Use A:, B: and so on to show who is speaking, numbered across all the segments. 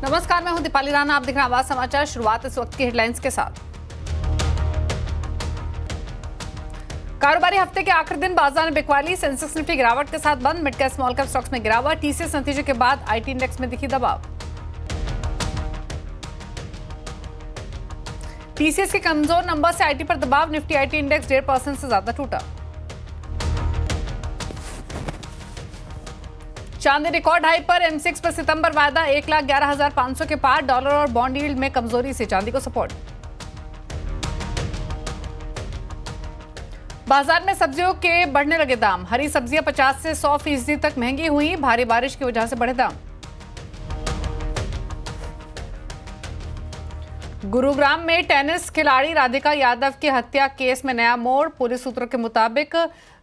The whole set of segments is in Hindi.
A: नमस्कार, मैं हूं दीपाली राणा। आप देख रहे हैं आवाज समाचार। शुरुआत इस वक्त की हेडलाइंस के साथ। कारोबारी हफ्ते के आखिरी दिन बाजार में बिकवाली, सेंसेक्स निफ्टी गिरावट के साथ बंद। Mid cap small cap stocks में गिरावट। टीसीएस नतीजे के बाद आईटी इंडेक्स में दिखी दबाव। टीसीएस के कमजोर नंबर से आईटी पर दबाव। निफ्टी आईटी इंडेक्स 1.5% से ज्यादा टूटा। चांदी रिकॉर्ड हाई पर। एमसीएक्स पर सितंबर वायदा 1,11,500 के पार। डॉलर और बॉन्ड यील्ड में कमजोरी से चांदी को सपोर्ट। बाजार में सब्जियों के बढ़ने लगे दाम। हरी सब्जियां 50 से 100% तक महंगी हुई। भारी बारिश की वजह से बढ़े दाम। गुरुग्राम में टेनिस खिलाड़ी राधिका यादव की हत्या केस में नया मोड़। पुलिस सूत्रों के मुताबिक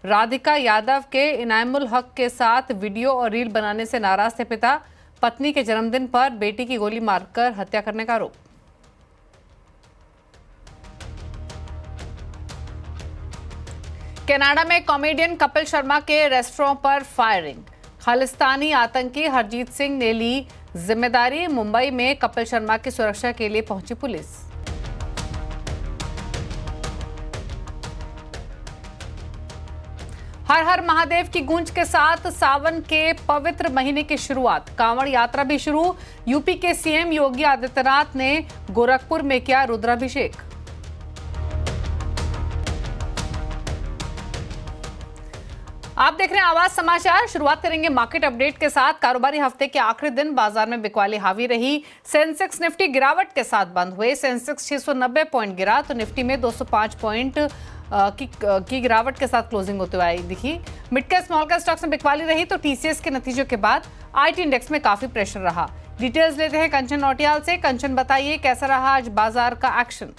A: राधिका यादव के इनामुल हक के साथ वीडियो और रील बनाने से नाराज थे पिता। पत्नी के जन्मदिन पर बेटी की गोली मारकर हत्या करने का आरोप। कनाडा में कॉमेडियन कपिल शर्मा के रेस्टोरेंट पर फायरिंग। खालिस्तानी आतंकी हरजीत सिंह ने ली जिम्मेदारी। मुंबई में कपिल शर्मा की सुरक्षा के लिए पहुंची पुलिस। हर हर महादेव की गूंज के साथ सावन के पवित्र महीने की शुरुआत। कांवड़ यात्रा भी शुरू। यूपी के सीएम योगी आदित्यनाथ ने गोरखपुर में किया रुद्राभिषेक। आप देख रहे हैं आवाज समाचार। शुरुआत करेंगे मार्केट अपडेट के साथ। कारोबारी हफ्ते के आखिरी दिन बाजार में बिकवाली हावी रही। सेंसेक्स निफ्टी गिरावट के साथ बंद हुए। सेंसेक्स 690 पॉइंट गिरा तो निफ्टी में 205 पॉइंट की गिरावट के साथ क्लोजिंग होते हुए दिखी। Mid cap small cap stocks में बिकवाली रही तो टीसीएस के नतीजों के बाद आईटी इंडेक्स में काफी प्रेशर रहा। डिटेल्स लेते हैं कंचन नौटियाल से। कंचन, बताइए कैसा रहा आज बाजार का एक्शन?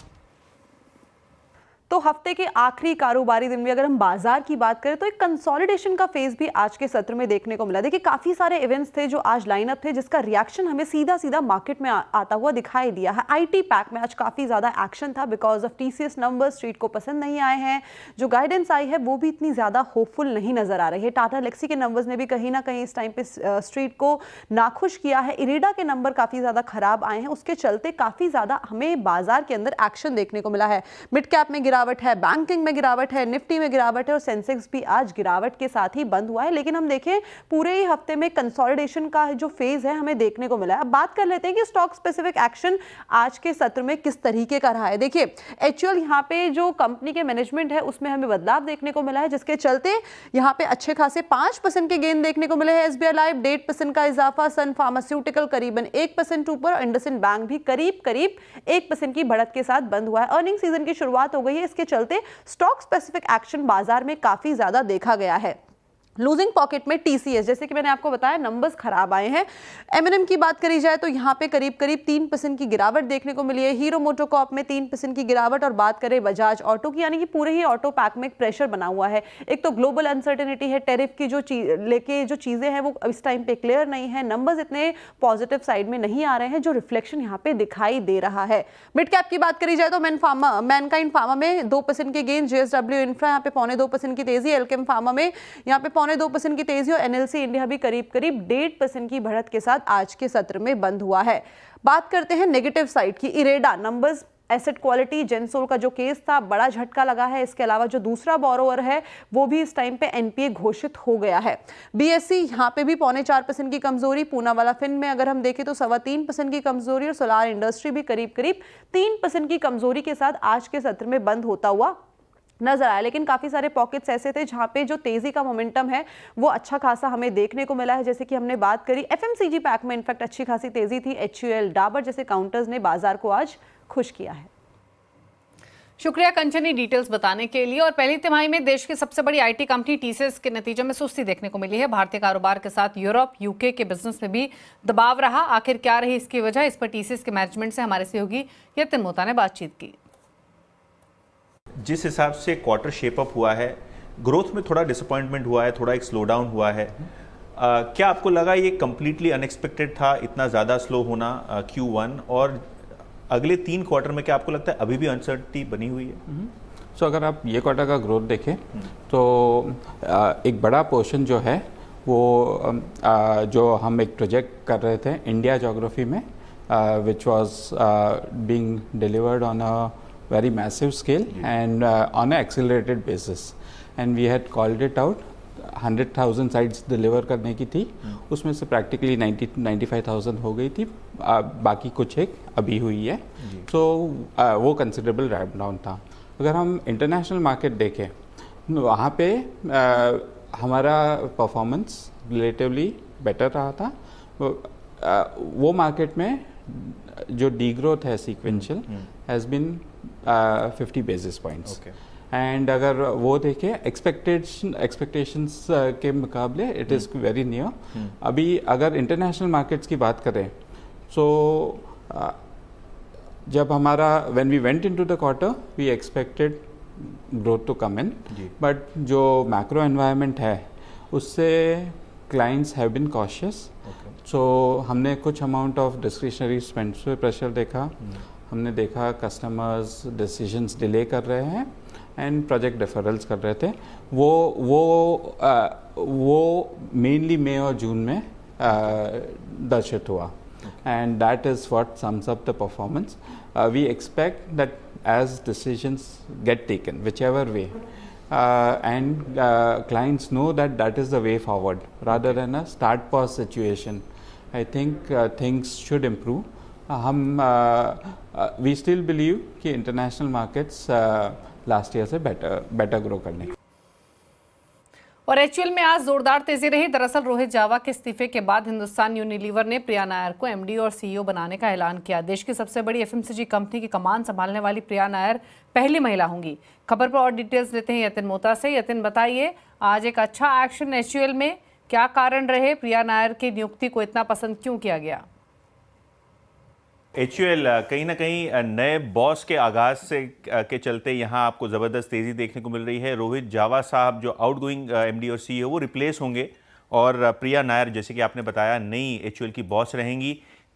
B: तो हफ्ते के आखिरी कारोबारी दिन में अगर हम बाजार की बात करें तो एक कंसोलिडेशन का फेज भी आज के सत्र में देखने को मिला। देखिए, काफी सारे इवेंट्स थे जो आज लाइनअप थे जिसका रिएक्शन हमें सीधा सीधा मार्केट में आता हुआ दिखाई दिया है। आईटी पैक में आज काफी ज्यादा एक्शन था because of TCS numbers street को पसंद नहीं आए हैं। जो गाइडेंस आई है वो भी इतनी ज्यादा होपफुल नहीं नजर आ रही है। टाटा लेक्सी के नंबर्स ने भी कहीं ना कहीं इस टाइम पे स्ट्रीट को नाखुश किया है। इरेडा के नंबर काफी ज्यादा खराब आए हैं, उसके चलते काफी ज्यादा हमें बाजार के अंदर एक्शन देखने को मिला है। मिड कैप में गिरावट है, बैंकिंग में गिरावट है, निफ्टी में गिरावट है और सेंसेक्स भी आज गिरावट के साथ ही बंद हुआ है। लेकिन हम देखें पूरे ही हफ्ते में कंसोलिडेशन का जो फेज है हमें देखने को मिला है। अब बात कर लेते हैं कि स्टॉक स्पेसिफिक एक्शन आज के सत्र में किस तरीके का रहा है। देखिए, एचयूएल यहाँ पे जो कंपनी के मैनेजमेंट है उसमें हमें बदलाव देखने को मिला है जिसके चलते यहाँ पे अच्छे खासे 5% के गेन देखने को मिले हैं। एसबीआई लाइफ 1.5% का इजाफा, सन फार्मास्यूटिकल करीबन 1% ऊपर और इंडसइंड बैंक भी करीब 1% की बढ़त के साथ बंद हुआ है। अर्निंग सीजन की शुरुआत हो गई है, इसके चलते स्टॉक स्पेसिफिक एक्शन बाजार में काफी ज्यादा देखा गया है। लूजिंग पॉकेट में टीसीएस, जैसे कि मैंने आपको बताया नंबर्स खराब आए हैं। एमएनएम की बात करी जाए तो यहाँ पे करीब 3% की गिरावट देखने को मिली है। हीरो मोटोकॉर्प में 3% की गिरावट और बात करें बजाज ऑटो की, यानी कि पूरे ही ऑटो पैक में एक प्रेशर बना हुआ है। एक तो ग्लोबल अनसर्टेनिटी है, टेरिफ की जो चीजें हैं वो इस टाइम पे क्लियर नहीं है। नंबर्स इतने पॉजिटिव साइड में नहीं आ रहे हैं जो रिफ्लेक्शन यहाँ पे दिखाई दे रहा है। मिड कैप की बात करी जाए तो मैनकाइंड फार्मा में 2% के गेन, जेएसडब्ल्यू इंफ्रा यहाँ पे 2.25% की तेजी, एल्केम फार्मा में यहाँ पे 2.25% की तेजी और एनएलसी इंडिया भी करीब 1.5% की बढ़त के साथ आज के सत्र में बंद हुआ है। बात करते हैं नेगेटिव साइड की। IREDA numbers, asset quality, Gensol का जो केस था बड़ा झटका लगा है। इसके अलावा जो दूसरा बोरोवर है वो भी इस टाइम पे एनपीए घोषित हो गया है। बीएससी यहाँ पे भी 4.25% की कमजोरी। पूना वाला फिन में अगर हम देखें तो 3.25% की कमजोरी और सोलार इंडस्ट्री भी करीब 3% की कमजोरी के साथ आज के सत्र में बंद होता हुआ नजर आया। लेकिन काफी सारे पॉकेट्स ऐसे थे जहां पे जो तेजी का मोमेंटम है वो अच्छा खासा हमें देखने को मिला है। जैसे कि हमने बात करी एफएमसीजी पैक में इनफैक्ट अच्छी खासी तेजी थी। एचयूएल, डाबर जैसे काउंटर्स ने बाजार को आज खुश किया है।
A: शुक्रिया कंचनी डिटेल्स बताने के लिए। और पहली तिमाही में देश की सबसे बड़ी आईटी कंपनी टीसीएस के नतीजों में सुस्ती देखने को मिली है। भारतीय कारोबार के साथ यूरोप, यूके के बिजनेस में भी दबाव रहा। आखिर क्या रही इसकी वजह, इस पर टीसीएस के मैनेजमेंट से हमारे सहयोगी यतिन मोहता ने बातचीत की।
C: जिस हिसाब से क्वार्टर शेप अप हुआ है, ग्रोथ में थोड़ा डिसअपॉइंटमेंट हुआ है, थोड़ा एक स्लो डाउन हुआ है। क्या आपको लगा ये कंप्लीटली अनएक्सपेक्टेड था इतना ज़्यादा स्लो होना Q1, और अगले 3 क्वार्टर में क्या आपको लगता है अभी भी अनसर्टिनिटी बनी हुई है?
D: सो अगर आप ये क्वार्टर का ग्रोथ देखें तो एक बड़ा पोर्शन जो है वो जो हम एक प्रोजेक्ट कर रहे थे इंडिया ज्योग्राफी में, which was being delivered on a very massive scale and on an accelerated basis. And we had called it out. 100,000 sites deliver करने की थी, उसमें से प्रैक्टिकली 90-95,000 हो गई थी, बाकी कुछ एक अभी हुई है. तो वो कंसिडरेबल रैप डाउन था. अगर हम इंटरनेशनल मार्केट देखें, वहाँ पे हमारा परफॉर्मेंस रिलेटिवली बेटर रहा था. वो मार्केट में जो डी ग्रोथ है sequential has been 50 basis points. And अगर वो देखें एक्सपेक्टेशंस के मुकाबले इट इज़ वेरी नियर. अभी अगर इंटरनेशनल मार्केट्स की बात करें तो जब हमारा when we went into the quarter we expected growth to come in, but जो मैक्रो एनवायरनमेंट है उससे clients have been cautious. So हमने कुछ अमाउंट ऑफ डिस्क्रिशनरी स्पेंड्स पे प्रेशर देखा. हमने देखा कस्टमर्स डिसीजंस डिले कर रहे हैं एंड प्रोजेक्ट डिफरल्स कर रहे थे. वो मेनली मई और जून में दर्शित हुआ. And that is what sums up the performance. We expect that as decisions get taken whichever way and clients know that that is the way forward rather than a start pause situation. I think things should improve. We still believe कि international markets लास्ट ईयर से बेटर ग्रो करने.
A: और एचयूएल में आज जोरदार तेजी रही. दरअसल रोहित जावा के इस्तीफे के बाद हिंदुस्तान यूनिलीवर ने प्रिया नायर को एमडी और सीईओ बनाने का ऐलान किया. देश की सबसे बड़ी एफएमसीजी कंपनी की कमान संभालने वाली प्रिया नायर पहली महिला होंगी. खबर पर और डिटेल्स लेते हैं यतिन मोता से. यतिन, बताइए, आज एक अच्छा एक्शन एचयूएल में, क्या कारण रहे? प्रिया नायर की नियुक्ति को इतना पसंद क्यों किया गया?
C: एचयूएल कहीं ना कहीं नए बॉस के आगाज से के चलते यहाँ आपको ज़बरदस्त तेज़ी देखने को मिल रही है. रोहित जावा साहब जो आउटगोइंग एमडी और सीईओ वो रिप्लेस होंगे और प्रिया नायर, जैसे कि आपने बताया, नई एचयूएल की बॉस रहेंगी.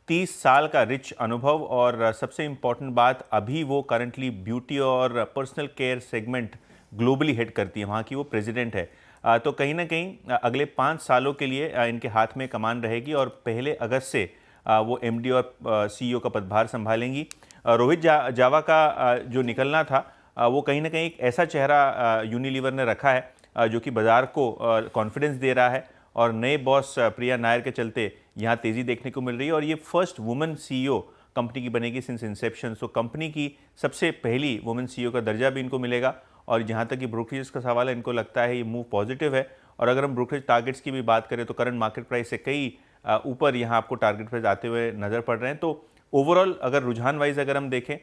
C: 30 साल का रिच अनुभव और सबसे इम्पॉर्टेंट बात, अभी वो करंटली ब्यूटी और personal care segment globally head करती है, वहाँ की वो प्रेसिडेंट है. तो कहीं ना कहीं अगले 5 सालों के लिए इनके हाथ में कमान रहेगी और 1 अगस्त से वो एमडी और सीईओ का पदभार संभालेंगी. रोहित जावा का जो निकलना था वो कहीं ना कहीं एक ऐसा चेहरा यूनिलीवर ने रखा है जो कि बाज़ार को कॉन्फिडेंस दे रहा है और नए बॉस प्रिया नायर के चलते यहाँ तेज़ी देखने को मिल रही है. और ये फर्स्ट वुमेन सीईओ कंपनी की बनेगी सिंस इंसेप्शन. सो कंपनी की सबसे पहली वुमेन सीईओ का दर्जा भी इनको मिलेगा. और जहाँ तक कि ब्रोकरेज का सवाल है, इनको लगता है ये मूव पॉजिटिव है. और अगर हम ब्रोकरेज टारगेट्स की भी बात करें तो करंट मार्केट प्राइस से कई ऊपर यहाँ आपको टारगेट प्राइस आते हुए नज़र पड़ रहे हैं. तो ओवरऑल अगर रुझान वाइज अगर हम देखें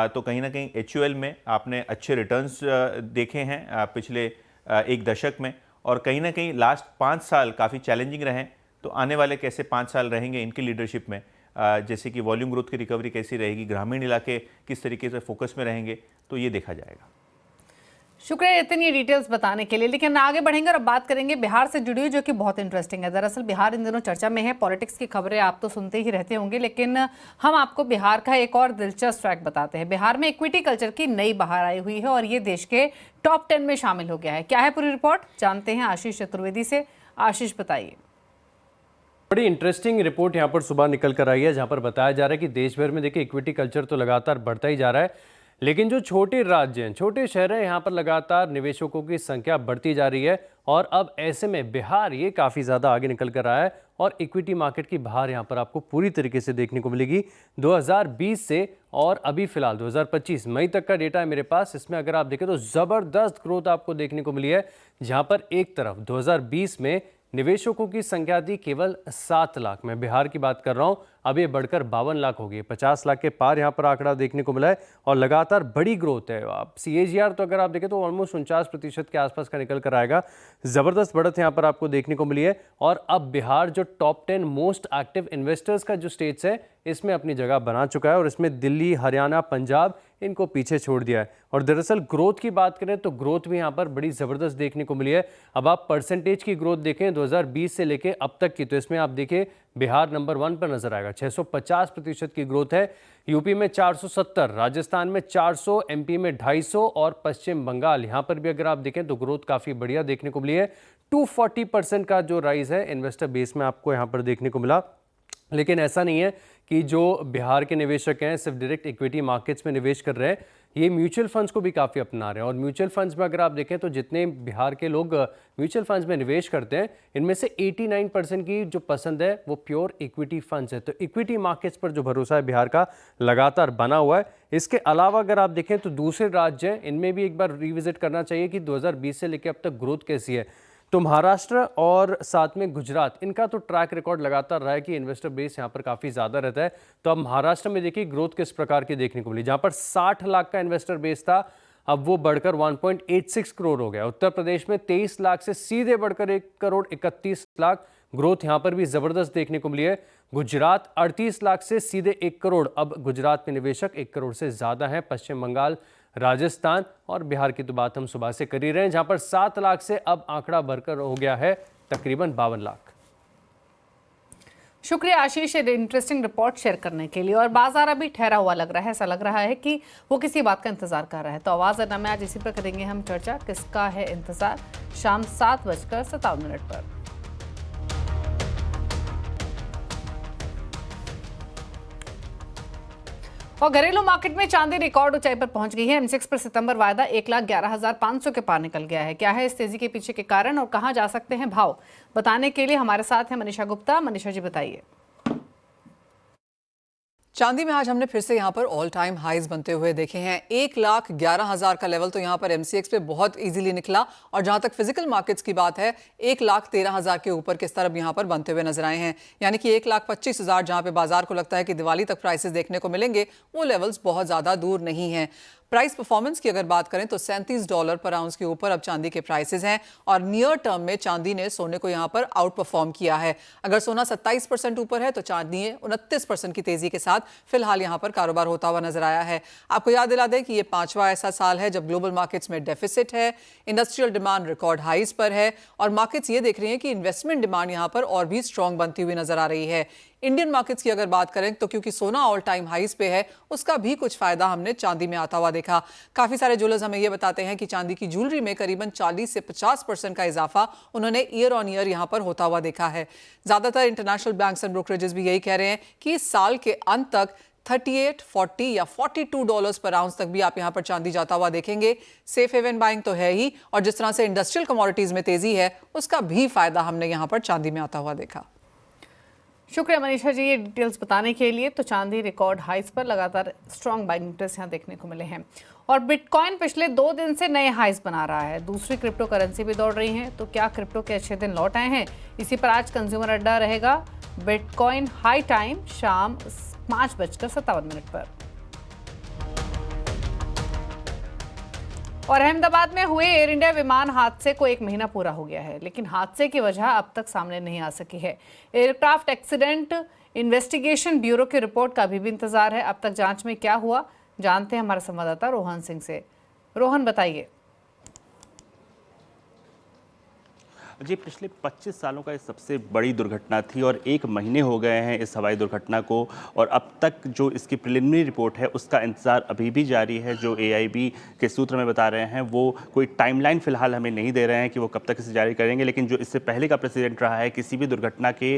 C: तो कहीं ना कहीं एचयूएल में आपने अच्छे रिटर्न्स देखे हैं पिछले 1 दशक में. और कहीं ना कहीं लास्ट 5 साल काफ़ी चैलेंजिंग रहे हैं. तो आने वाले कैसे 5 साल रहेंगे इनकी लीडरशिप में, जैसे कि वॉल्यूम ग्रोथ की रिकवरी कैसी रहेगी, ग्रामीण इलाके किस तरीके से फोकस में रहेंगे, तो ये देखा जाएगा.
A: शुक्रिया इतनी डिटेल्स बताने के लिए. लेकिन आगे बढ़ेंगे और बात करेंगे बिहार से जुड़ी हुई, जो कि बहुत इंटरेस्टिंग है. दरअसल बिहार इन दिनों चर्चा में है. पॉलिटिक्स की खबरें आप तो सुनते ही रहते होंगे, लेकिन हम आपको बिहार का एक और दिलचस्प फैक्ट बताते हैं. बिहार में इक्विटी कल्चर की नई बहार आई हुई है और ये देश के टॉप 10 में शामिल हो गया है. क्या है पूरी रिपोर्ट, जानते हैं आशीष चतुर्वेदी से. आशीष, बताइए.
E: बड़ी इंटरेस्टिंग रिपोर्ट यहाँ पर सुबह निकल कर आई है, जहाँ पर बताया जा रहा है कि देश भर में देखिए इक्विटी कल्चर तो लगातार बढ़ता ही जा रहा है, लेकिन जो छोटे राज्य हैं, छोटे शहर हैं, यहाँ पर लगातार निवेशकों की संख्या बढ़ती जा रही है. और अब ऐसे में बिहार ये काफ़ी ज़्यादा आगे निकल कर रहा है और इक्विटी मार्केट की बहार यहाँ पर आपको पूरी तरीके से देखने को मिलेगी 2020 से. और अभी फिलहाल 2025 मई तक का डेटा है मेरे पास. इसमें अगर आप देखें तो ज़बरदस्त ग्रोथ आपको देखने को मिली है, जहाँ पर एक तरफ 2020 में निवेशकों की संख्या थी केवल 7 लाख. मैं बिहार की बात कर रहा हूं. अब ये बढ़कर 52 लाख हो गई, 50 लाख के पार यहां पर आंकड़ा देखने को मिला है और लगातार बड़ी ग्रोथ है. आप CAGR तो अगर आप देखें तो ऑलमोस्ट 49% के आसपास का निकल कर आएगा. जबरदस्त बढ़त यहां पर आपको देखने को मिली है. और अब बिहार जो टॉप 10 मोस्ट एक्टिव इन्वेस्टर्स का जो स्टेट्स है, इसमें अपनी जगह बना चुका है और इसमें दिल्ली, हरियाणा, पंजाब इनको पीछे छोड़ दिया है. और दरअसल ग्रोथ की बात करें तो ग्रोथ भी यहाँ पर बड़ी ज़बरदस्त देखने को मिली है. अब आप परसेंटेज की ग्रोथ देखें 2020 से लेके अब तक की, तो इसमें आप देखें बिहार नंबर 1 पर नजर आएगा. 650% की ग्रोथ है. यूपी में 470, राजस्थान में 400, MP में 250 और पश्चिम बंगाल यहाँ पर भी अगर आप देखें तो ग्रोथ काफ़ी बढ़िया देखने को मिली है. 240% का जो राइज है इन्वेस्टर बेस में आपको यहाँ पर देखने को मिला. लेकिन ऐसा नहीं है कि जो बिहार के निवेशक हैं सिर्फ डायरेक्ट इक्विटी मार्केट्स में निवेश कर रहे हैं, ये म्यूचुअल फंड्स को भी काफ़ी अपना रहे हैं। और म्यूचुअल फंड्स में अगर आप देखें तो जितने बिहार के लोग म्यूचुअल फंड्स में निवेश करते हैं, इनमें से 89% की जो पसंद है वो प्योर इक्विटी फंड्स है। तो इक्विटी मार्केट्स पर जो भरोसा है बिहार का लगातार बना हुआ है। इसके अलावा अगर आप देखें तो दूसरे राज्य हैं, इनमें भी एक बार रिविजिट करना चाहिए कि 2020 से लेकर अब तक ग्रोथ कैसी है। तो महाराष्ट्र और साथ में गुजरात, इनका तो ट्रैक रिकॉर्ड लगातार रहा है कि इन्वेस्टर बेस यहाँ पर काफ़ी ज़्यादा रहता है। तो अब महाराष्ट्र में देखिए ग्रोथ किस प्रकार की देखने को मिली, जहाँ पर 60 लाख का इन्वेस्टर बेस था, अब वो बढ़कर 1.86 करोड़ हो गया। उत्तर प्रदेश में 23 लाख से सीधे बढ़कर 1 करोड़ 31 लाख, ग्रोथ यहाँ पर भी ज़बरदस्त देखने को मिली है। गुजरात 38 लाख से सीधे 1 करोड़, अब गुजरात में निवेशक 1 करोड़ से ज़्यादा हैं। पश्चिम बंगाल, राजस्थान और बिहार की तो बात हम सुबह से कर ही रहे हैं, जहां पर 7 लाख से अब आंकड़ा बढ़कर हो गया है तकरीबन 52 लाख।
A: शुक्रिया आशीष, इंटरेस्टिंग रिपोर्ट शेयर करने के लिए। और बाजार अभी ठहरा हुआ लग रहा है, ऐसा लग रहा है कि वो किसी बात का इंतजार कर रहा है। तो आवाज अड्डा में आज इसी पर करेंगे हम चर्चा, किसका है इंतजार, शाम 7:57 पर। और घरेलू मार्केट में चांदी रिकॉर्ड ऊंचाई पर पहुंच गई है। एमसीएक्स पर सितंबर वायदा 1,11,500 के पार निकल गया है। क्या है इस तेजी के पीछे के कारण और कहां जा सकते हैं भाव, बताने के लिए हमारे साथ है मनीषा गुप्ता। मनीषा जी बताइए।
F: चांदी में आज हमने फिर से यहाँ पर ऑल टाइम हाईज बनते हुए देखे हैं। 1,11,000 का लेवल तो यहाँ पर एमसीएक्स पे बहुत इजीली निकला, और जहाँ तक फिजिकल मार्केट्स की बात है 1,13,000 के ऊपर किस तरफ यहाँ पर बनते हुए नजर आए हैं। यानी कि 1,25,000 जहाँ पे बाजार को लगता है कि दिवाली तक प्राइसेस देखने को मिलेंगे, वो लेवल्स बहुत ज़्यादा दूर नहीं हैं। प्राइस परफॉर्मेंस की अगर बात करें तो $37 पर आउंस के ऊपर अब चांदी के प्राइसेस हैं, और नियर टर्म में चांदी ने सोने को यहाँ पर आउट परफॉर्म किया है। अगर सोना 27% ऊपर है तो चांदी 29% की तेजी के साथ फिलहाल यहाँ पर कारोबार होता हुआ नजर आया है। आपको याद दिला दें कि ये 5वां ऐसा साल है जब ग्लोबल मार्केट्स में डेफिसिट है, इंडस्ट्रियल डिमांड रिकॉर्ड हाइज पर है, और मार्केट्स ये देख रही हैं कि इन्वेस्टमेंट डिमांड यहाँ पर और भी स्ट्रॉन्ग बनती हुई नजर आ रही है। इंडियन मार्केट्स की अगर बात करें तो क्योंकि सोना ऑल टाइम हाइज पे है, उसका भी कुछ फायदा हमने चांदी में आता हुआ देखा। काफी सारे ज्वेलर्स हमें ये बताते हैं कि चांदी की ज्वेलरी में करीबन 40 से 50% का इजाफा उन्होंने ईयर ऑन ईयर यहां पर होता हुआ देखा है। ज्यादातर इंटरनेशनल बैंक्स एंड ब्रोकरेजेस भी यही कह रहे हैं कि इस साल के अंत तक 38, 40 या $42 पर आउंस तक भी आप यहां पर चांदी जाता हुआ देखेंगे। सेफ हेवन बाइंग तो है ही, और जिस तरह से इंडस्ट्रियल कमोडिटीज में तेजी है, उसका भी फायदा हमने यहां पर चांदी में आता हुआ देखा।
A: शुक्रिया मनीषा जी ये डिटेल्स बताने के लिए। तो चांदी रिकॉर्ड हाइस पर लगातार स्ट्रॉन्ग बाइंग इंटरेस्ट यहाँ देखने को मिले हैं। और बिटकॉइन पिछले 2 दिन से नए हाइस बना रहा है। दूसरी क्रिप्टो करेंसी भी दौड़ रही है। तो क्या क्रिप्टो के अच्छे दिन लौट आए हैं, इसी पर आज कंज्यूमर अड्डा रहेगा। बिटकॉइन हाई टाइम शाम 5:57 पर। और अहमदाबाद में हुए एयर इंडिया विमान हादसे को 1 महीना पूरा हो गया है, लेकिन हादसे की वजह अब तक सामने नहीं आ सकी है। एयरक्राफ्ट एक्सीडेंट इन्वेस्टिगेशन ब्यूरो की रिपोर्ट का अभी भी इंतजार है। अब तक जांच में क्या हुआ, जानते हैं हमारे संवाददाता रोहन सिंह से। रोहन बताइए।
G: जी, पिछले 25 सालों का ये सबसे बड़ी दुर्घटना थी, और 1 महीने हो गए हैं इस हवाई दुर्घटना को, और अब तक जो इसकी प्रिलिमिनरी रिपोर्ट है उसका इंतज़ार अभी भी जारी है। जो AIB के सूत्र में बता रहे हैं वो कोई टाइमलाइन फ़िलहाल हमें नहीं दे रहे हैं कि वो कब तक इसे जारी करेंगे, लेकिन जो इससे पहले का प्रेसिडेंट रहा है, किसी भी दुर्घटना के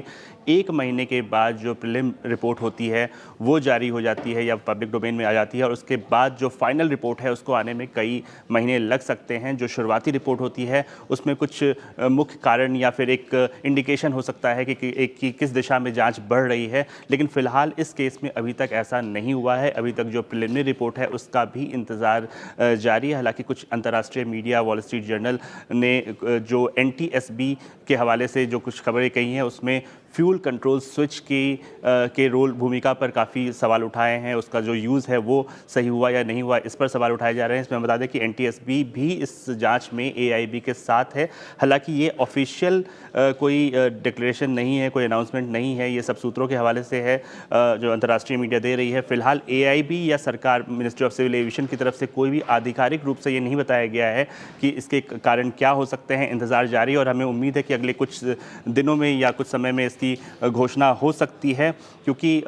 G: 1 महीने के बाद जो प्रिलिम रिपोर्ट होती है वो जारी हो जाती है या पब्लिक डोमेन में आ जाती है, और उसके बाद जो फाइनल रिपोर्ट है उसको आने में कई महीने लग सकते हैं। जो शुरुआती रिपोर्ट होती है उसमें कुछ मुख्य कारण या फिर एक इंडिकेशन हो सकता है कि किस दिशा में जांच बढ़ रही है, लेकिन फिलहाल इस केस में अभी तक ऐसा नहीं हुआ है। अभी तक जो प्रिलिमिनरी रिपोर्ट है उसका भी इंतज़ार जारी है। हालांकि कुछ अंतर्राष्ट्रीय मीडिया, वॉल स्ट्रीट जर्नल ने जो NTSB के हवाले से जो कुछ खबरें कही हैं उसमें फ्यूल कंट्रोल स्विच के रोल भूमिका पर काफ़ी सवाल उठाए हैं। उसका जो यूज़ है वो सही हुआ या नहीं हुआ, इस पर सवाल उठाए जा रहे हैं। इसमें बता दें कि NTSB भी इस जांच में AIB के साथ है। हालांकि ये ऑफिशियल कोई डिक्लेरेशन नहीं है, कोई अनाउंसमेंट नहीं है, ये सब सूत्रों के हवाले से है जो अंतर्राष्ट्रीय मीडिया दे रही है। फिलहाल AIB या सरकार, मिनिस्ट्री ऑफ सिविल एविएशन की तरफ से कोई भी आधिकारिक रूप से ये नहीं बताया गया है कि इसके कारण क्या हो सकते हैं। इंतज़ार जारी, और हमें उम्मीद है कि अगले कुछ दिनों में या कुछ समय में इसकी घोषणा हो सकती है, क्योंकि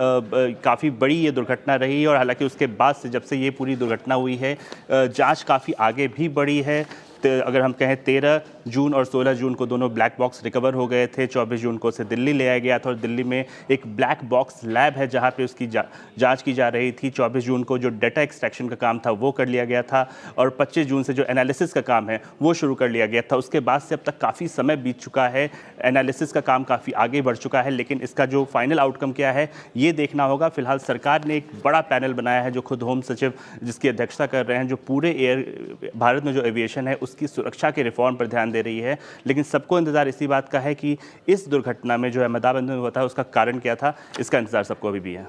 G: काफ़ी बड़ी ये दुर्घटना रही। और हालांकि उसके बाद से, जब से ये पूरी दुर्घटना हुई है, जांच काफ़ी आगे भी बढ़ी है। अगर हम कहें 13 जून और 16 जून को दोनों ब्लैक बॉक्स रिकवर हो गए थे। 24 जून को उसे दिल्ली ले आया गया था और दिल्ली में एक ब्लैक बॉक्स लैब है जहां पे उसकी जांच की जा रही थी। 24 जून को जो डेटा एक्सट्रैक्शन का काम था वो कर लिया गया था और 25 जून से जो एनालिसिस का काम है वो शुरू कर लिया गया था। उसके बाद से अब तक काफ़ी समय बीत चुका है, एनालिसिस का काम काफ़ी आगे बढ़ चुका है, लेकिन इसका जो फाइनल आउटकम क्या है ये देखना होगा। फिलहाल सरकार ने एक बड़ा पैनल बनाया है जो खुद होम सचिव जिसकी अध्यक्षता कर रहे हैं, जो पूरे भारत में जो एविएशन है उसकी सुरक्षा के रिफॉर्म पर ध्यान दे रही है। लेकिन सबको इंतजार इसी बात का है कि इस दुर्घटना में जो अहमदाबाद में हुआ था उसका कारण क्या था, इसका इंतजार सबको अभी भी है।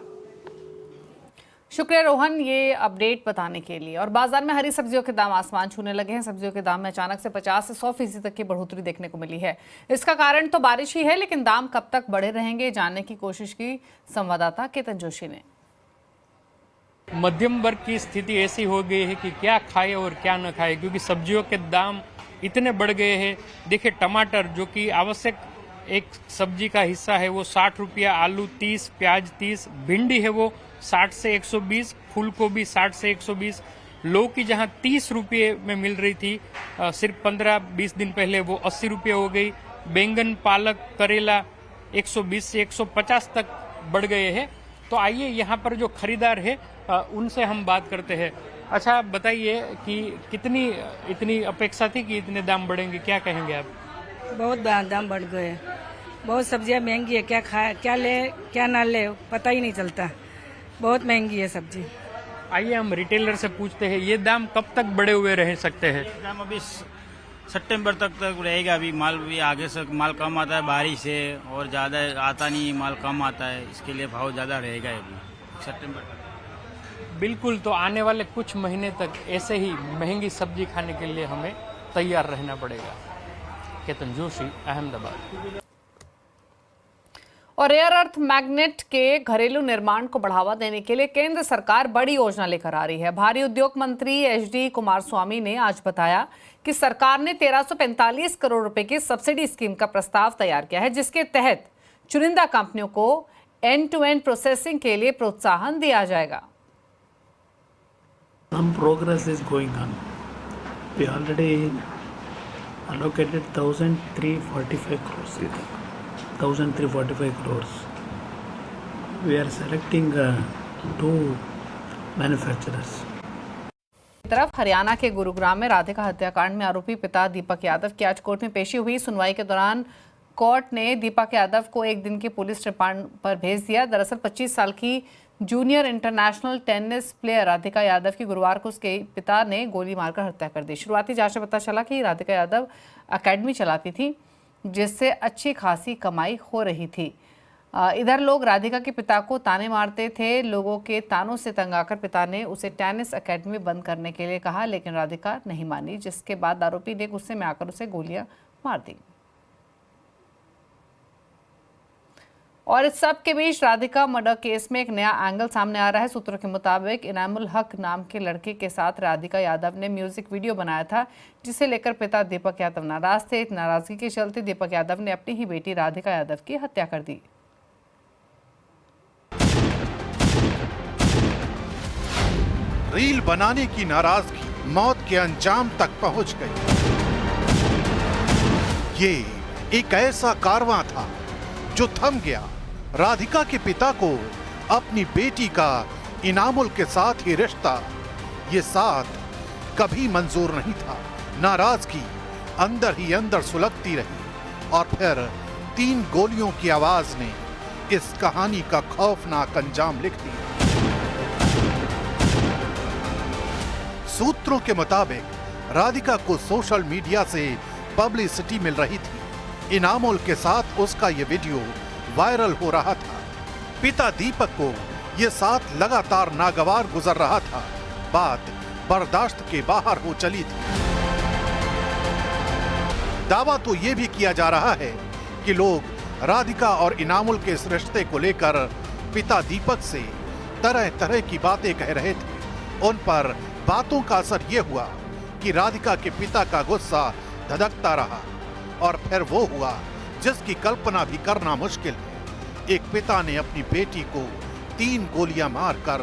A: शुक्रिया रोहन ये अपडेट बताने के लिए। और बाजार में हरी सब्जियों के दाम आसमान छूने लगे हैं। सब्जियों के दाम में अचानक से 50 से 100% तक की बढ़ोतरी देखने को मिली है। इसका कारण तो बारिश ही है, लेकिन दाम कब तक बढ़े रहेंगे जानने की कोशिश की संवाददाता केतन जोशी ने।
H: मध्यम वर्ग की स्थिति ऐसी हो गई है कि क्या खाए और क्या न खाए, क्योंकि सब्जियों के दाम इतने बढ़ गए हैं। देखिए टमाटर जो कि आवश्यक एक सब्जी का हिस्सा है वो 60 रुपया, आलू 30, प्याज 30, भिंडी है वो 60 से 120, फूल गोभी 60 से 120, लौकी जहां 30 रुपये में मिल रही थी सिर्फ 15-20 दिन पहले वो 80 रुपये हो गई। बैंगन, पालक, करेला 120 से 150 तक बढ़ गए हैं। तो आइए यहाँ पर जो खरीदार है उनसे हम बात करते हैं। अच्छा बताइए कि कितनी इतनी अपेक्षा थी कि इतने दाम बढ़ेंगे, क्या कहेंगे आप?
I: बहुत दाम बढ़ गए, बहुत सब्जियां महंगी है, क्या खाए क्या ले क्या ना ले पता ही नहीं चलता, बहुत महंगी है सब्जी।
H: आइए हम रिटेलर से पूछते हैं ये दाम कब तक बढ़े हुए रह सकते हैं?
J: दाम अभी सितंबर तक रहेगा। अभी माल भी आगे से माल कम आता है बारिश है और ज़्यादा आता नहीं, माल कम आता है, इसके लिए भाव ज़्यादा रहेगा अभी सितंबर तक।
H: बिल्कुल, तो आने वाले कुछ महीने तक ऐसे ही महंगी सब्जी खाने के लिए हमें तैयार रहना पड़ेगा। केतन जोशी, अहमदाबाद।
A: और रेयर अर्थ मैग्नेट के घरेलू निर्माण को बढ़ावा देने के लिए केंद्र सरकार बड़ी योजना लेकर आ रही है। भारी उद्योग मंत्री एचडी कुमारस्वामी ने आज बताया कि सरकार ने 1345 करोड़ रुपए की सब्सिडी स्कीम का प्रस्ताव तैयार किया है, जिसके तहत चुनिंदा कंपनियों को एंड टू एंड प्रोसेसिंग के लिए प्रोत्साहन दिया जाएगा।
K: Some progress is going on. We already allocated 1,345 crores. 1,345 crores. We are selecting 2 manufacturers.
A: तरफ हरियाणा के गुरुग्राम में राधिका हत्याकांड में आरोपी पिता दीपक यादव की आज कोर्ट में पेशी हुई। सुनवाई के दौरान कोर्ट ने दीपक यादव को 1 दिन के पुलिस रिमांड पर भेज दिया। दरअसल 25 साल की junior international tennis player Radhika Yadav की गुरुवार को उसके पिता ने गोली मारकर हत्या कर दी। शुरुआती जांच में पता चला कि राधिका यादव एकेडमी चलाती थी, जिससे अच्छी खासी कमाई हो रही थी। इधर लोग राधिका के पिता को ताने मारते थे। लोगों के तानों से तंग आकर पिता ने उसे टेनिस एकेडमी बंद करने के लिए कहा, लेकिन राधिका नहीं मानी, जिसके बाद आरोपी ने गुस्से में आकर उसे गोलियां मार दी। और इस सब के बीच राधिका मर्डर केस में एक नया एंगल सामने आ रहा है। सूत्रों के मुताबिक इनामुल हक नाम के लड़के के साथ राधिका यादव ने म्यूजिक वीडियो बनाया था, जिसे लेकर पिता दीपक यादव नाराज थे। नाराजगी के चलते दीपक यादव ने अपनी ही बेटी राधिका यादव की हत्या कर दी।
L: रील बनाने की नाराजगी मौत के अंजाम तक पहुंच गई। ये एक ऐसा कारवां था जो थम गया। राधिका के पिता को अपनी बेटी का इनामुल के साथ ही रिश्ता, ये साथ कभी मंजूर नहीं था। नाराजगी अंदर ही अंदर सुलगती रही और फिर 3 गोलियों की आवाज ने इस कहानी का खौफनाक अंजाम लिख दिया। सूत्रों के मुताबिक राधिका को सोशल मीडिया से पब्लिसिटी मिल रही थी। इनामुल के साथ उसका ये वीडियो वायरल हो रहा था। पिता दीपक को ये साथ लगातार नागवार गुजर रहा था। बात बर्दाश्त के बाहर हो चली थी। दावा तो ये भी किया जा रहा है कि लोग राधिका और इनामुल के इस रिश्ते को लेकर पिता दीपक से तरह तरह की बातें कह रहे थे। उन पर बातों का असर ये हुआ कि राधिका के पिता का गुस्सा धधकता रहा और फिर वो हुआ जिसकी कल्पना भी करना मुश्किल है। एक पिता ने अपनी बेटी को 3 गोलियां मारकर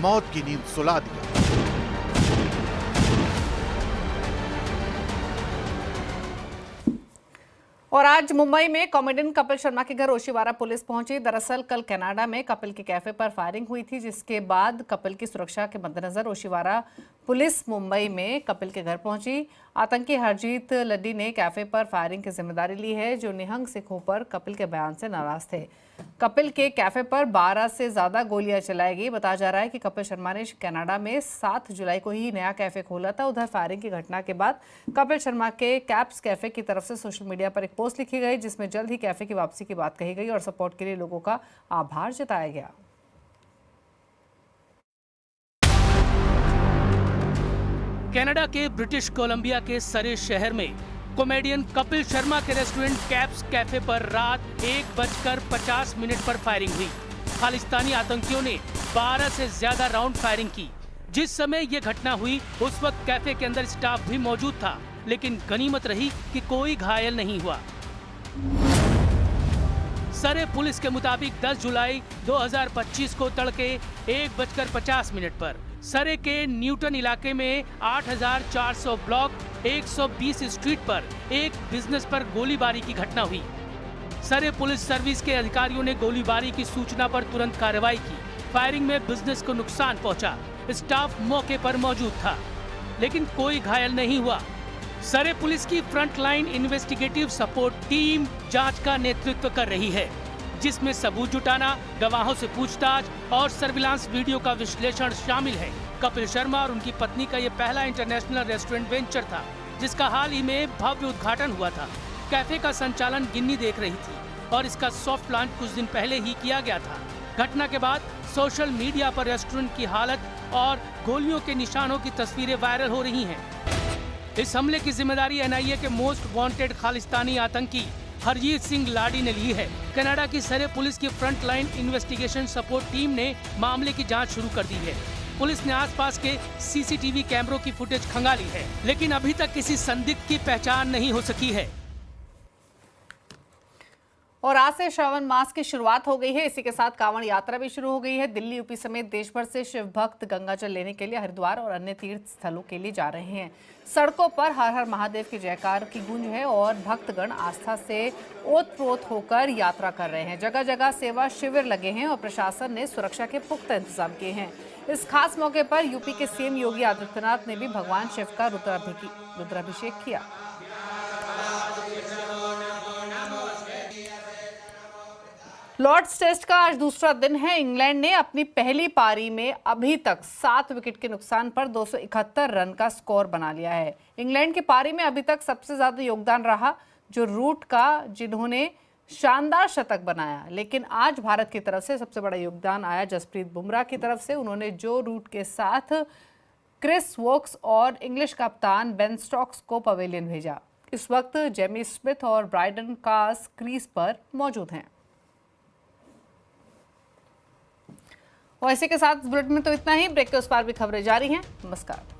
L: मौत की नींद सुला दिया।
A: और आज मुंबई में कॉमेडियन कपिल शर्मा के घर ओशिवारा पुलिस पहुंची। दरअसल कल कनाडा में कपिल के कैफे पर फायरिंग हुई थी, जिसके बाद कपिल की सुरक्षा के मद्देनजर ओशिवारा पुलिस मुंबई में कपिल के घर पहुंची। आतंकी हरजीत लड्डी ने कैफे पर फायरिंग की जिम्मेदारी ली है, जो निहंग सिखों पर कपिल के बयान से नाराज थे। कपिल के कैफे पर 12 से ज्यादा गोलियां चलाई गई। बताया जा रहा है कि कपिल शर्मा ने कनाडा में 7 जुलाई को ही नया कैफे खोला था। उधर फायरिंग की घटना के बाद कपिल शर्मा के कैप्स कैफे की तरफ से सोशल मीडिया पर एक पोस्ट लिखी गई, जिसमें जल्द ही कैफे की वापसी की बात कही गई और सपोर्ट के लिए लोगों का आभार जताया गया।
M: कनाडा के ब्रिटिश कोलंबिया के सरे शहर में कॉमेडियन कपिल शर्मा के रेस्टोरेंट कैप्स कैफे पर रात 1:50 पर फायरिंग हुई। खालिस्तानी आतंकियों ने 12 से ज्यादा राउंड फायरिंग की। जिस समय ये घटना हुई उस वक्त कैफे के अंदर स्टाफ भी मौजूद था, लेकिन गनीमत रही कि कोई घायल नहीं हुआ। सरे पुलिस के मुताबिक 10 जुलाई 2025 को तड़के 1:50 पर सरे के न्यूटन इलाके में 8400 ब्लॉक 120 स्ट्रीट पर एक बिजनेस पर गोलीबारी की घटना हुई। सरे पुलिस सर्विस के अधिकारियों ने गोलीबारी की सूचना पर तुरंत कार्रवाई की। फायरिंग में बिजनेस को नुकसान पहुंचा। स्टाफ मौके पर मौजूद था, लेकिन कोई घायल नहीं हुआ। सरे पुलिस की फ्रंटलाइन इन्वेस्टिगेटिव सपोर्ट टीम जांच का नेतृत्व कर रही है, जिसमें सबूत जुटाना, गवाहों से पूछताछ और सर्विलांस वीडियो का विश्लेषण शामिल है। कपिल शर्मा और उनकी पत्नी का ये पहला इंटरनेशनल रेस्टोरेंट वेंचर था, जिसका हाल ही में भव्य उद्घाटन हुआ था। कैफे का संचालन गिन्नी देख रही थी और इसका सॉफ्ट लॉन्च कुछ दिन पहले ही किया गया था। घटना के बाद सोशल मीडिया पर रेस्टोरेंट की हालत और गोलियों के निशानों की तस्वीरें वायरल हो रही हैं। इस हमले की जिम्मेदारी एनआईए के मोस्ट वांटेड खालिस्तानी आतंकी हरजीत सिंह लाडी ने ली है। कनाडा की सरे पुलिस की फ्रंटलाइन इन्वेस्टिगेशन सपोर्ट टीम ने मामले की जांच शुरू कर दी है। पुलिस ने आसपास के सीसीटीवी कैमरों की फुटेज खंगाली है, लेकिन अभी तक किसी संदिग्ध की पहचान नहीं हो सकी है।
A: और आज से श्रावण मास की शुरुआत हो गई है। इसी के साथ कांवड़ यात्रा भी शुरू हो गई है। दिल्ली, यूपी समेत देश भर से शिव भक्त गंगाजल लेने के लिए हरिद्वार और अन्य तीर्थ स्थलों के लिए जा रहे हैं। सड़कों पर हर हर महादेव की जयकार की गूंज है और भक्तगण आस्था से ओतप्रोत होकर यात्रा कर रहे हैं। जगह जगह सेवा शिविर लगे हैं और प्रशासन ने सुरक्षा के पुख्ता इंतजाम किए हैं। इस खास मौके पर यूपी के सीएम योगी आदित्यनाथ ने भी भगवान शिव का रुद्राभिषेक किया। लॉर्ड्स टेस्ट का आज दूसरा दिन है। इंग्लैंड ने अपनी पहली पारी में अभी तक 7 विकेट के नुकसान पर 271 रन का स्कोर बना लिया है। इंग्लैंड की पारी में अभी तक सबसे ज्यादा योगदान रहा जो रूट का, जिन्होंने शानदार शतक बनाया। लेकिन आज भारत की तरफ से सबसे बड़ा योगदान आया जसप्रीत बुमराह की तरफ से। उन्होंने जो रूट के साथ क्रिस वोक्स और इंग्लिश कप्तान बेन स्टोक्स को पवेलियन भेजा। इस वक्त जेमी स्मिथ और ब्राइडन कास क्रीज पर मौजूद हैं। और इसी के साथ बुलेटिन में तो इतना ही। ब्रेक के उस पार भी खबरें जारी हैं। नमस्कार।